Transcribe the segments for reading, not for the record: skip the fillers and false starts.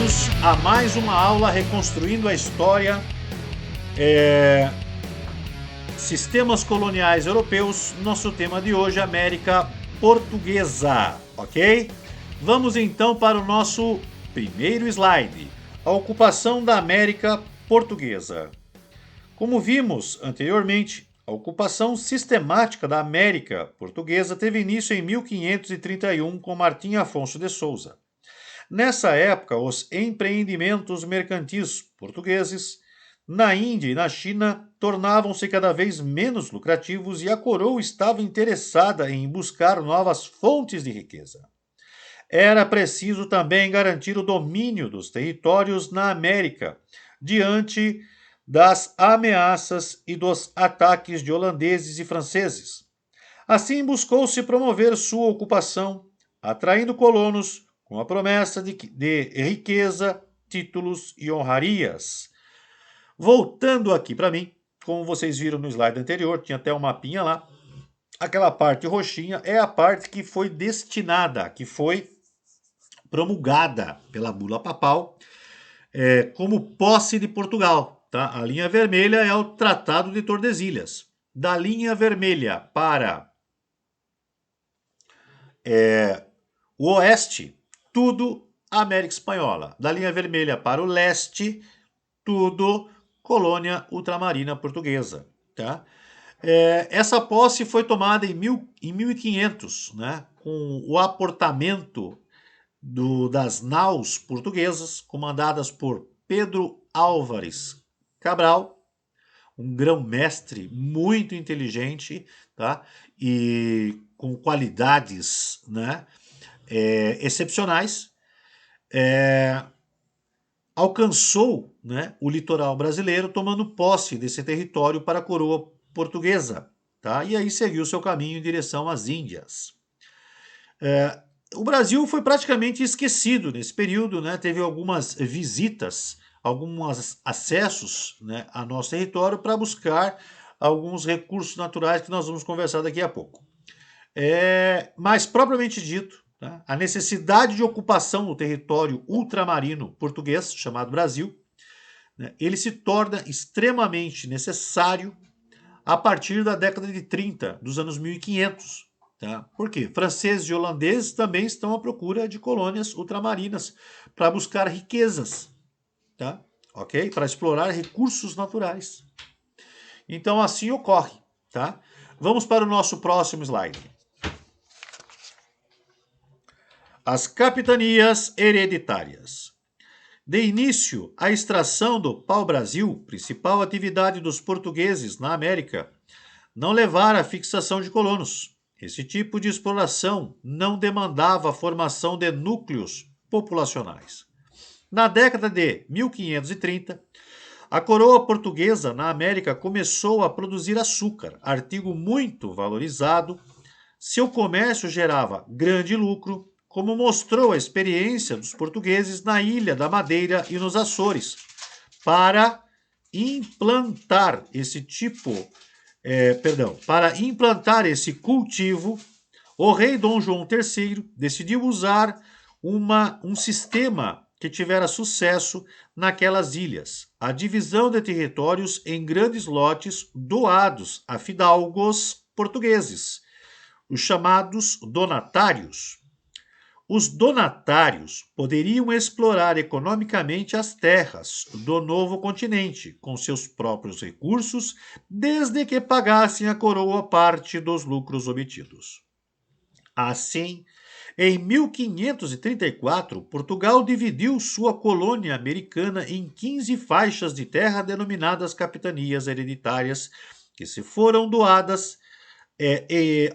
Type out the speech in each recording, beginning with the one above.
bem-vindos a mais uma aula reconstruindo a história, sistemas coloniais europeus. Nosso tema de hoje é América Portuguesa, ok? Vamos então para o nosso primeiro slide, a ocupação da América Portuguesa. Como vimos anteriormente, a ocupação sistemática da América Portuguesa teve início em 1531 com Martim Afonso de Souza. Nessa época, os empreendimentos mercantis portugueses na Índia e na China tornavam-se cada vez menos lucrativos e a coroa estava interessada em buscar novas fontes de riqueza. Era preciso também garantir o domínio dos territórios na América, diante das ameaças e dos ataques de holandeses e franceses. Assim, buscou-se promover sua ocupação, atraindo colonos com a promessa de riqueza, títulos e honrarias. Voltando aqui para mim, como vocês viram no slide anterior, tinha até um mapinha lá. Aquela parte roxinha é a parte que foi destinada, que foi promulgada pela bula papal como posse de Portugal. Tá? A linha vermelha é o Tratado de Tordesilhas. Da linha vermelha para o oeste, tudo América Espanhola. Da linha vermelha para o leste, tudo colônia ultramarina portuguesa. Tá? Essa posse foi tomada em 1500, né, com o aportamento das naus portuguesas, comandadas por Pedro Álvares Cabral, um grão-mestre muito inteligente, tá? E com qualidades, né, excepcionais. Alcançou, né, o litoral brasileiro, tomando posse desse território para a coroa portuguesa. Tá? E aí seguiu seu caminho em direção às Índias. O Brasil foi praticamente esquecido nesse período, né? Teve algumas visitas, alguns acessos, né, a nosso território para buscar alguns recursos naturais que nós vamos conversar daqui a pouco. Mas, propriamente dito, tá, a necessidade de ocupação do território ultramarino português, chamado Brasil, né, ele se torna extremamente necessário a partir da década de 30, dos anos 1500. Tá? Por quê? Franceses e holandeses também estão à procura de colônias ultramarinas para buscar riquezas, tá? Ok? Para explorar recursos naturais. Então assim ocorre. Tá? Vamos para o nosso próximo slide. As capitanias hereditárias. De início, a extração do pau-brasil, principal atividade dos portugueses na América, não levara à fixação de colonos. Esse tipo de exploração não demandava a formação de núcleos populacionais. Na década de 1530, a coroa portuguesa na América começou a produzir açúcar, artigo muito valorizado. Seu comércio gerava grande lucro, como mostrou a experiência dos portugueses na Ilha da Madeira e nos Açores. Para implantar esse cultivo, o rei Dom João III decidiu usar um sistema que tivera sucesso naquelas ilhas, a divisão de territórios em grandes lotes doados a fidalgos portugueses, os chamados donatários. Os donatários poderiam explorar economicamente as terras do novo continente com seus próprios recursos, desde que pagassem à coroa parte dos lucros obtidos. Assim, em 1534, Portugal dividiu sua colônia americana em 15 faixas de terra denominadas capitanias hereditárias, que se foram doadas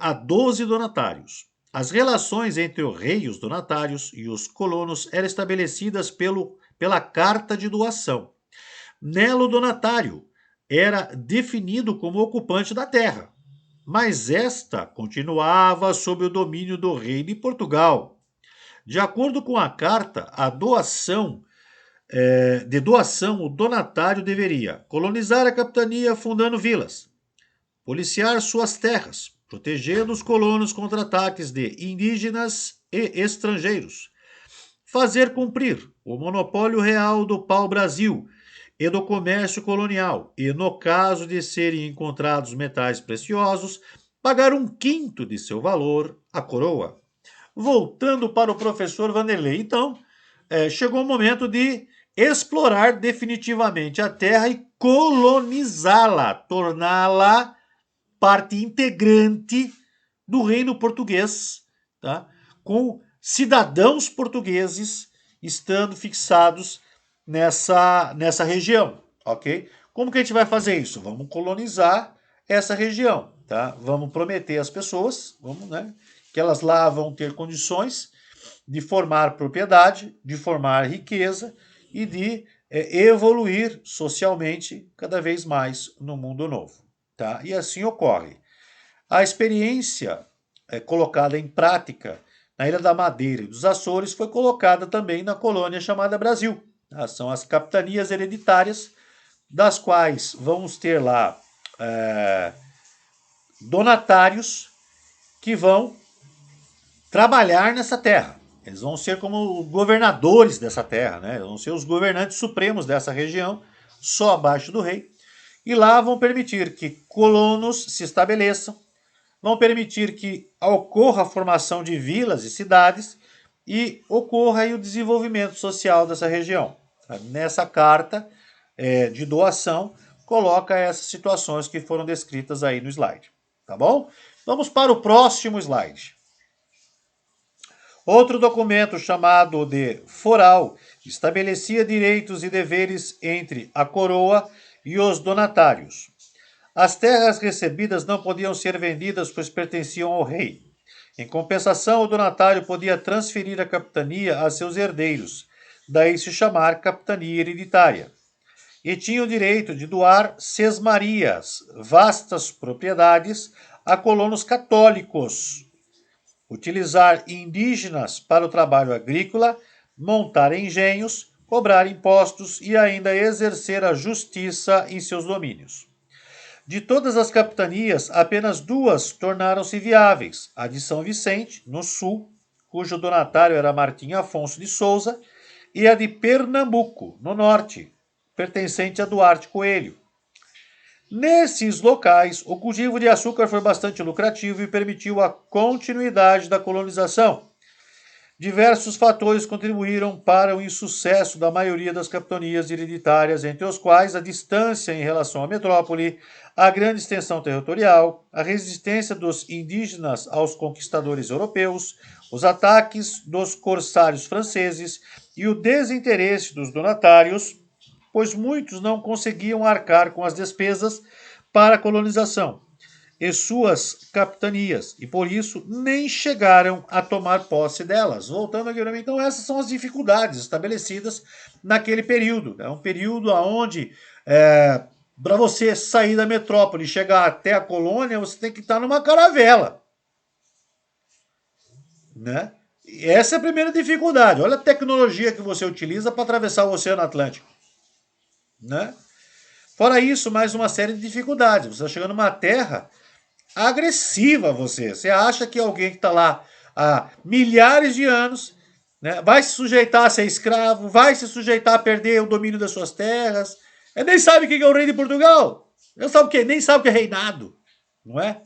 a 12 donatários. As relações entre o rei e os donatários e os colonos eram estabelecidas pela carta de doação. Nela, o donatário era definido como ocupante da terra, mas esta continuava sob o domínio do rei de Portugal. De acordo com a carta, o donatário deveria colonizar a capitania fundando vilas, policiar suas terras, protegendo os colonos contra ataques de indígenas e estrangeiros, fazer cumprir o monopólio real do pau-brasil e do comércio colonial, e no caso de serem encontrados metais preciosos, pagar 1/5 de seu valor à coroa. Voltando para o professor Vanderlei, então, chegou o momento de explorar definitivamente a terra e colonizá-la, torná-la parte integrante do reino português, tá? Com cidadãos portugueses estando fixados nessa região, ok? Como que a gente vai fazer isso? Vamos colonizar essa região, tá? Vamos prometer às pessoas, né, que elas lá vão ter condições de formar propriedade, de formar riqueza e de evoluir socialmente cada vez mais no mundo novo, tá? E assim ocorre. A experiência colocada em prática na Ilha da Madeira e dos Açores foi colocada também na colônia chamada Brasil. Tá? São as capitanias hereditárias, das quais vamos ter lá donatários que vão trabalhar nessa terra. Eles vão ser como governadores dessa terra, né? Vão ser os governantes supremos dessa região, só abaixo do rei. E lá vão permitir que colonos se estabeleçam, vão permitir que ocorra a formação de vilas e cidades e ocorra aí o desenvolvimento social dessa região. Nessa carta de doação, coloca essas situações que foram descritas aí no slide. Tá bom? Vamos para o próximo slide. Outro documento chamado de foral estabelecia direitos e deveres entre a coroa e os donatários. As terras recebidas não podiam ser vendidas, pois pertenciam ao rei. Em compensação, o donatário podia transferir a capitania a seus herdeiros, daí se chamar capitania hereditária. E tinha o direito de doar sesmarias, vastas propriedades, a colonos católicos, utilizar indígenas para o trabalho agrícola, montar engenhos, cobrar impostos e ainda exercer a justiça em seus domínios. De todas as capitanias, apenas 2 tornaram-se viáveis: a de São Vicente, no sul, cujo donatário era Martim Afonso de Souza, e a de Pernambuco, no norte, pertencente a Duarte Coelho. Nesses locais, o cultivo de açúcar foi bastante lucrativo e permitiu a continuidade da colonização. Diversos fatores contribuíram para o insucesso da maioria das capitanias hereditárias, entre os quais a distância em relação à metrópole, a grande extensão territorial, a resistência dos indígenas aos conquistadores europeus, os ataques dos corsários franceses e o desinteresse dos donatários, pois muitos não conseguiam arcar com as despesas para a colonização e suas capitanias, e por isso nem chegaram a tomar posse delas. Voltando aqui, então essas são as dificuldades estabelecidas naquele período. É um período onde, para você sair da metrópole e chegar até a colônia, você tem que estar numa caravela. Né? E essa é a primeira dificuldade. Olha a tecnologia que você utiliza para atravessar o Oceano Atlântico. Né? Fora isso, mais uma série de dificuldades. Você está chegando numa terra agressiva, você acha que alguém que está lá há milhares de anos, né, vai se sujeitar a ser escravo, vai se sujeitar a perder o domínio das suas terras. Ele nem sabe o que é o rei de Portugal. Ele sabe o que? Nem sabe o que é reinado, não é?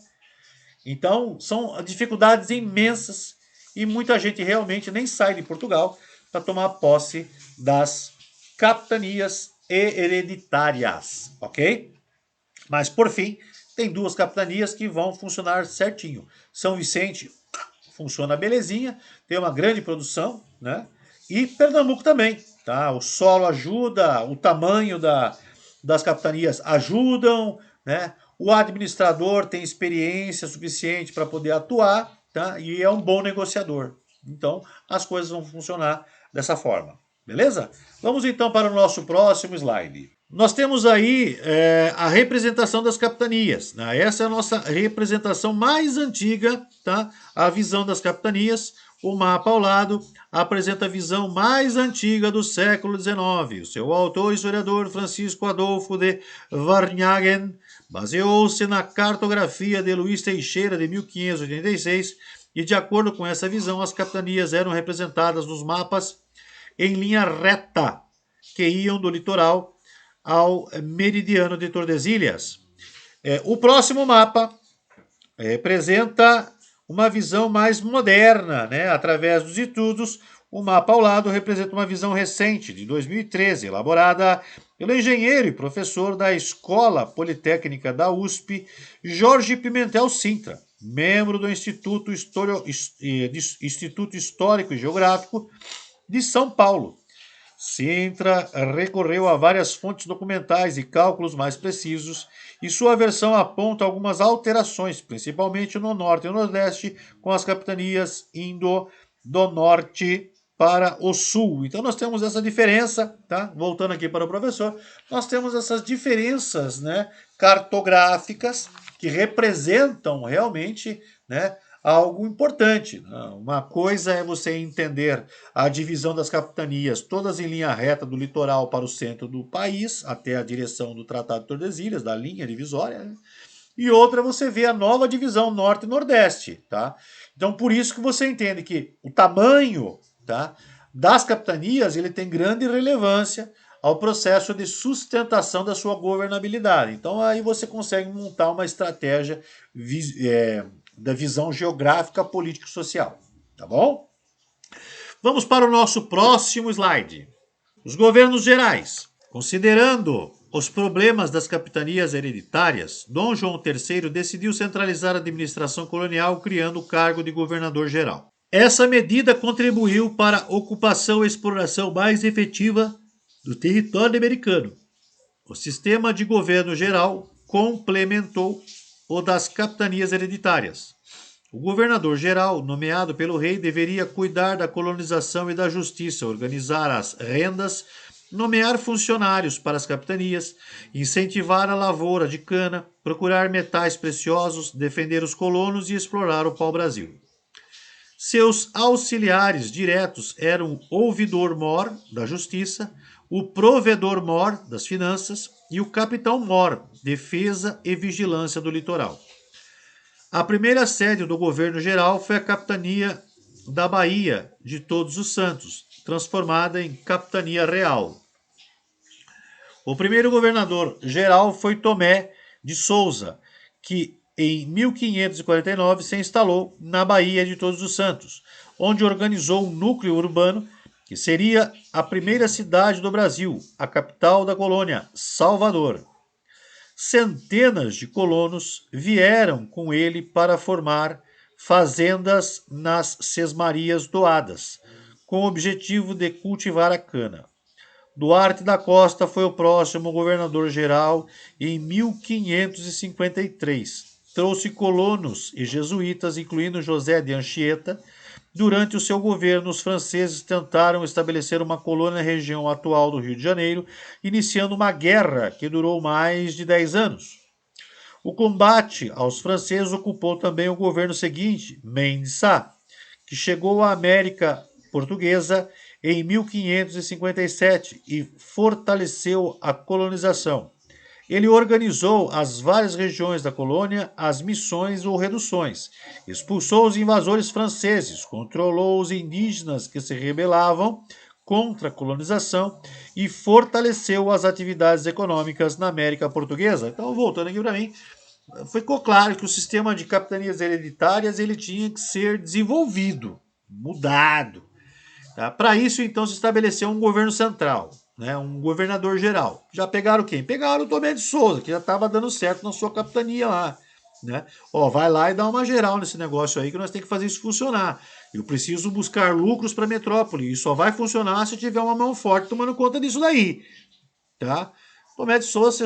Então, são dificuldades imensas e muita gente realmente nem sai de Portugal para tomar posse das capitanias hereditárias, ok? Mas, por fim, tem 2 capitanias que vão funcionar certinho. São Vicente funciona belezinha, tem uma grande produção, né? E Pernambuco também, tá? O solo ajuda, o tamanho das capitanias ajudam, né? O administrador tem experiência suficiente para poder atuar, tá? E é um bom negociador. Então, as coisas vão funcionar dessa forma. Beleza? Vamos então para o nosso próximo slide. Nós temos aí a representação das capitanias. Né? Essa é a nossa representação mais antiga, tá? A visão das capitanias. O mapa ao lado apresenta a visão mais antiga do século XIX. O seu autor e historiador Francisco Adolfo de Varnhagen baseou-se na cartografia de Luís Teixeira de 1586 e, de acordo com essa visão, as capitanias eram representadas nos mapas em linha reta, que iam do litoral ao meridiano de Tordesilhas. O próximo mapa representa uma visão mais moderna, né? Através dos estudos, o mapa ao lado representa uma visão recente, de 2013, elaborada pelo engenheiro e professor da Escola Politécnica da USP, Jorge Pimentel Sintra, membro do Instituto Histórico e Geográfico de São Paulo. Sintra recorreu a várias fontes documentais e cálculos mais precisos, e sua versão aponta algumas alterações, principalmente no norte e nordeste, com as capitanias indo do norte para o sul. Então nós temos essa diferença, tá? Voltando aqui para o professor, nós temos essas diferenças, né, cartográficas que representam realmente, né, algo importante. Uma coisa é você entender a divisão das capitanias, todas em linha reta do litoral para o centro do país, até a direção do Tratado de Tordesilhas, da linha divisória, né? E outra é você ver a nova divisão norte e nordeste, tá? Então, por isso que você entende que o tamanho, tá, das capitanias ele tem grande relevância ao processo de sustentação da sua governabilidade. Então, aí você consegue montar uma estratégia da visão geográfica, político-social. Tá bom? Vamos para o nosso próximo slide. Os governos gerais. Considerando os problemas das capitanias hereditárias, Dom João III decidiu centralizar a administração colonial, criando o cargo de governador-geral. Essa medida contribuiu para a ocupação e exploração mais efetiva do território americano. O sistema de governo geral complementou o das capitanias hereditárias. O governador-geral, nomeado pelo rei, deveria cuidar da colonização e da justiça, organizar as rendas, nomear funcionários para as capitanias, incentivar a lavoura de cana, procurar metais preciosos, defender os colonos e explorar o pau-brasil. Seus auxiliares diretos eram o ouvidor-mor da justiça, o provedor-mor das finanças e o capitão-mor, defesa e vigilância do litoral. A primeira sede do governo geral foi a capitania da Baía de Todos os Santos, transformada em capitania real. O primeiro governador geral foi Tomé de Souza, que em 1549 se instalou na Baía de Todos os Santos, onde organizou um núcleo urbano que seria a primeira cidade do Brasil, a capital da colônia, Salvador. Centenas de colonos vieram com ele para formar fazendas nas sesmarias doadas, com o objetivo de cultivar a cana. Duarte da Costa foi o próximo governador-geral em 1553. Trouxe colonos e jesuítas, incluindo José de Anchieta. Durante o seu governo, os franceses tentaram estabelecer uma colônia na região atual do Rio de Janeiro, iniciando uma guerra que durou mais de 10 anos. O combate aos franceses ocupou também o governo seguinte, Mendes Sá, que chegou à América Portuguesa em 1557 e fortaleceu a colonização. Ele organizou as várias regiões da colônia, as missões ou reduções, expulsou os invasores franceses, controlou os indígenas que se rebelavam contra a colonização e fortaleceu as atividades econômicas na América Portuguesa. Então, voltando aqui para mim, ficou claro que o sistema de capitanias hereditárias ele tinha que ser desenvolvido, mudado. Tá? Para isso, então, se estabeleceu um governo central, né? Um governador geral. Já pegaram quem? Pegaram o Tomé de Souza, que já estava dando certo na sua capitania lá. Né? Ó, vai lá e dá uma geral nesse negócio aí que nós temos que fazer isso funcionar. Eu preciso buscar lucros para a metrópole e só vai funcionar se tiver uma mão forte tomando conta disso daí. Tá? Tomé de Souza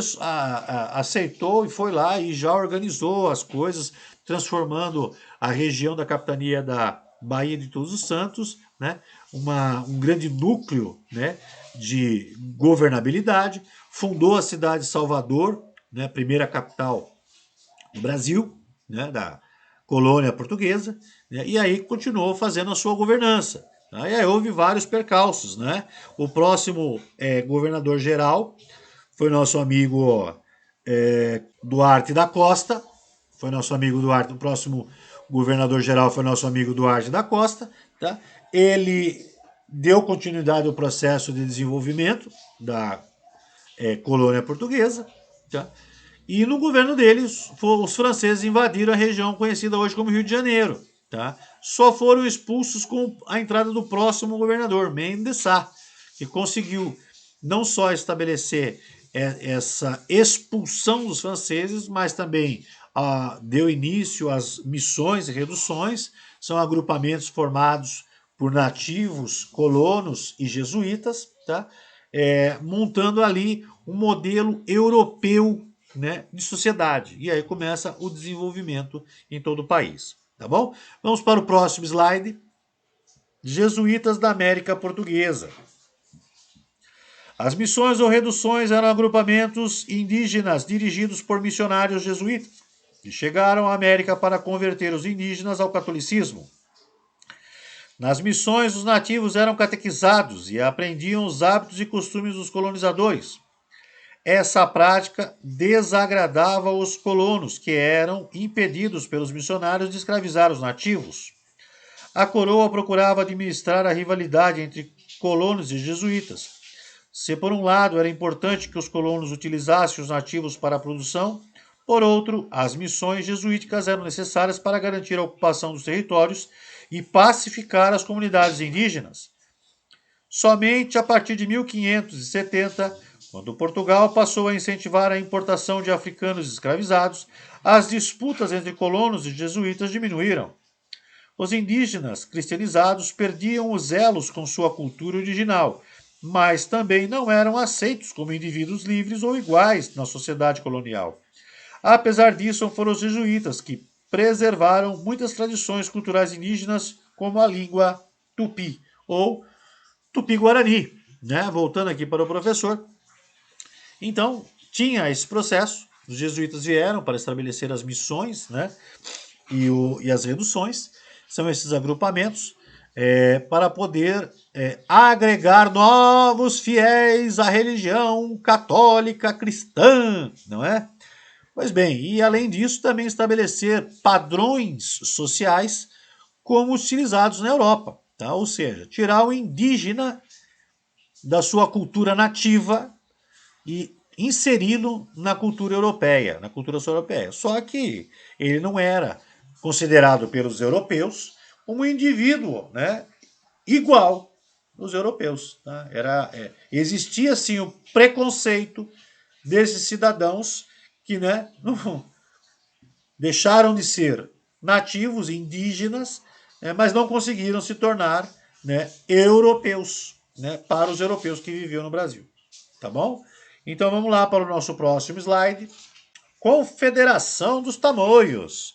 aceitou e foi lá e já organizou as coisas, transformando a região da capitania da Baía de Todos os Santos, né? Um grande núcleo, né, de governabilidade, fundou a cidade de Salvador, né, primeira capital do Brasil, né, da colônia portuguesa, né, e aí continuou fazendo a sua governança. Tá? E aí houve vários percalços. Né? O próximo governador-geral foi nosso amigo Duarte da Costa, foi nosso amigo Duarte, o próximo governador-geral foi nosso amigo Duarte da Costa, tá? Ele deu continuidade ao processo de desenvolvimento da colônia portuguesa, tá? E no governo deles, os franceses invadiram a região conhecida hoje como Rio de Janeiro. Tá? Só foram expulsos com a entrada do próximo governador, Mendes de Sá, que conseguiu não só estabelecer essa expulsão dos franceses, mas também deu início às missões e reduções. São agrupamentos formados por nativos, colonos e jesuítas, tá? Montando ali um modelo europeu, né, de sociedade. E aí começa o desenvolvimento em todo o país. Tá bom? Vamos para o próximo slide. Jesuítas da América Portuguesa. As missões ou reduções eram agrupamentos indígenas dirigidos por missionários jesuítas que chegaram à América para converter os indígenas ao catolicismo. Nas missões, os nativos eram catequizados e aprendiam os hábitos e costumes dos colonizadores. Essa prática desagradava os colonos, que eram impedidos pelos missionários de escravizar os nativos. A coroa procurava administrar a rivalidade entre colonos e jesuítas. Se por um lado era importante que os colonos utilizassem os nativos para a produção, por outro, as missões jesuíticas eram necessárias para garantir a ocupação dos territórios e pacificar as comunidades indígenas. Somente a partir de 1570, quando Portugal passou a incentivar a importação de africanos escravizados, as disputas entre colonos e jesuítas diminuíram. Os indígenas cristianizados perdiam os elos com sua cultura original, mas também não eram aceitos como indivíduos livres ou iguais na sociedade colonial. Apesar disso, foram os jesuítas que preservaram muitas tradições culturais indígenas, como a língua tupi, ou tupi-guarani. Né? Voltando aqui para o professor. Então, tinha esse processo, os jesuítas vieram para estabelecer as missões, né, e as reduções, são esses agrupamentos, para poder agregar novos fiéis à religião católica cristã, não é? Pois bem, e além disso também estabelecer padrões sociais como utilizados na Europa, tá? Ou seja, tirar o indígena da sua cultura nativa e inseri-lo na cultura europeia, na cultura europeia. Só que ele não era considerado pelos europeus como um indivíduo, né, igual aos europeus. Tá? Existia sim o preconceito desses cidadãos que, né, não, deixaram de ser nativos, indígenas, mas não conseguiram se tornar, né, europeus, né, para os europeus que viviam no Brasil. Tá bom? Então vamos lá para o nosso próximo slide. Confederação dos Tamoios.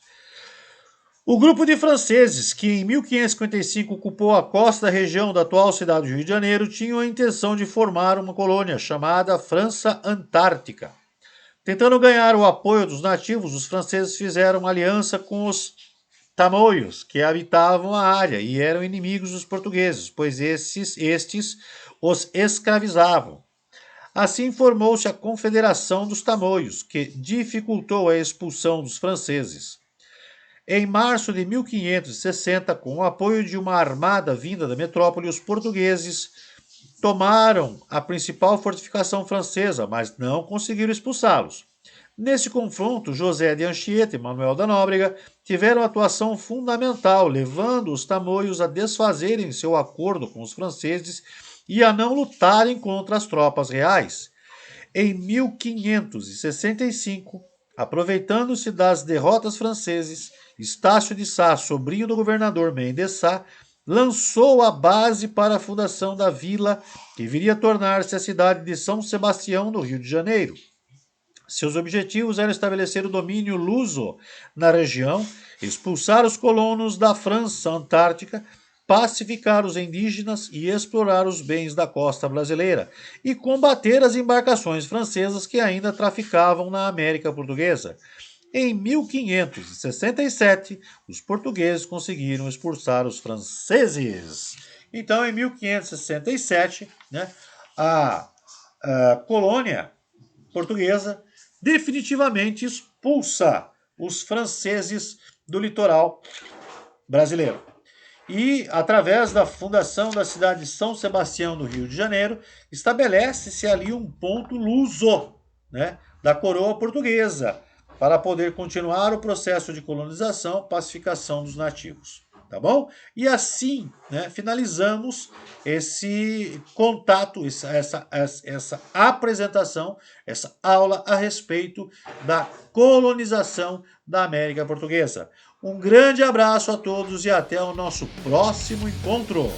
O grupo de franceses que em 1555 ocupou a costa da região da atual cidade do Rio de Janeiro tinham a intenção de formar uma colônia chamada França Antártica. Tentando ganhar o apoio dos nativos, os franceses fizeram uma aliança com os tamoios, que habitavam a área e eram inimigos dos portugueses, pois estes os escravizavam. Assim formou-se a Confederação dos Tamoios, que dificultou a expulsão dos franceses. Em março de 1560, com o apoio de uma armada vinda da metrópole, os portugueses tomaram a principal fortificação francesa, mas não conseguiram expulsá-los. Nesse confronto, José de Anchieta e Manuel da Nóbrega tiveram atuação fundamental, levando os tamoios a desfazerem seu acordo com os franceses e a não lutarem contra as tropas reais. Em 1565, aproveitando-se das derrotas franceses, Estácio de Sá, sobrinho do governador Mendes de Sá, lançou a base para a fundação da vila, que viria a tornar-se a cidade de São Sebastião, no Rio de Janeiro. Seus objetivos eram estabelecer o domínio luso na região, expulsar os colonos da França Antártica, pacificar os indígenas e explorar os bens da costa brasileira, e combater as embarcações francesas que ainda traficavam na América Portuguesa. Em 1567, os portugueses conseguiram expulsar os franceses. Então, em 1567, né, a colônia portuguesa definitivamente expulsa os franceses do litoral brasileiro. E, através da fundação da cidade de São Sebastião, no Rio de Janeiro, estabelece-se ali um ponto luso, né, da coroa portuguesa, para poder continuar o processo de colonização, pacificação dos nativos. Tá bom? E assim, né, finalizamos esse contato, essa apresentação, essa aula a respeito da colonização da América Portuguesa. Um grande abraço a todos e até o nosso próximo encontro.